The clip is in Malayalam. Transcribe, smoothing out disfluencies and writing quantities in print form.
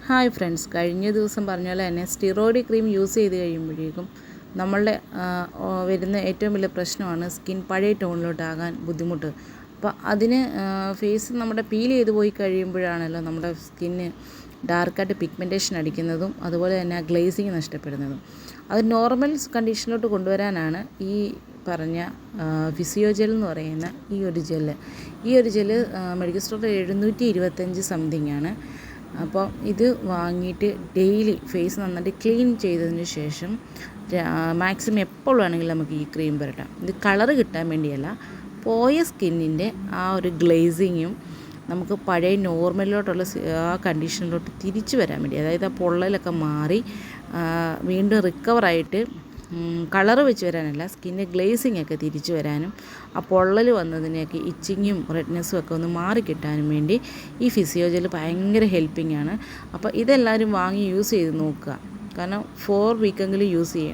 ഹായ് ഫ്രണ്ട്സ്, കഴിഞ്ഞ ദിവസം പറഞ്ഞ പോലെ തന്നെ സ്റ്റിറോയിഡ് ക്രീം യൂസ് ചെയ്ത് കഴിയുമ്പോഴേക്കും നമ്മളുടെ വരുന്ന ഏറ്റവും വലിയ പ്രശ്നമാണ് സ്കിൻ പഴയ ടോണിലോട്ടാകാൻ ബുദ്ധിമുട്ട്. അപ്പോൾ അതിന് ഫേസ് നമ്മുടെ പീൽ ചെയ്ത് പോയി കഴിയുമ്പോഴാണല്ലോ നമ്മുടെ സ്കിന്ന് ഡാർക്കായിട്ട് പിഗ്മെൻറ്റേഷൻ അടിക്കുന്നതും അതുപോലെ തന്നെ ഗ്ലേസിങ് നഷ്ടപ്പെടുന്നതും. അത് നോർമൽ കണ്ടീഷനിലോട്ട് കൊണ്ടുവരാനാണ് ഈ പറഞ്ഞ ഫിസിയോജെൽ എന്ന് പറയുന്ന ഈ ഒരു ജെല്ല് മെഡിക്കൽ സ്റ്റോറിൽ 725 സംതിങ് ആണ്. അപ്പോൾ ഇത് വാങ്ങിയിട്ട് ഡെയിലി ഫേസ് നന്നായിട്ട് ക്ലീൻ ചെയ്തതിന് ശേഷം മാക്സിമം എപ്പോൾ വേണമെങ്കിലും നമുക്ക് ഈ ക്രീം പുരട്ടാം. ഇത് കളറ് കിട്ടാൻ വേണ്ടിയല്ല, പോയ സ്കിന്നിൻ്റെ ആ ഒരു ഗ്ലേസിങ്ങും നമുക്ക് പഴയ നോർമലിലോട്ടുള്ള ആ കണ്ടീഷനിലോട്ട് തിരിച്ചു വരാൻ വേണ്ടി, അതായത് ആ പൊള്ളലൊക്കെ മാറി വീണ്ടും റിക്കവറായിട്ട് കളറ് വെച്ച് വരാനല്ല, സ്കിന്നിൻ്റെ ഗ്ലേസിങ് ഒക്കെ തിരിച്ചു വരാനും ആ പൊള്ളൽ വന്നതിനെയൊക്കെ ഇച്ചിങ്ങും റെഡ്നെസ്സും ഒക്കെ ഒന്ന് മാറി കിട്ടാനും വേണ്ടി ഈ ഫിസിയോജെൽ ഭയങ്കര ഹെൽപ്പിംഗ് ആണ്. അപ്പോൾ ഇതെല്ലാവരും വാങ്ങി യൂസ് ചെയ്ത് നോക്കുക. കാരണം 4 വീക്കെങ്കിലും യൂസ് ചെയ്യണം.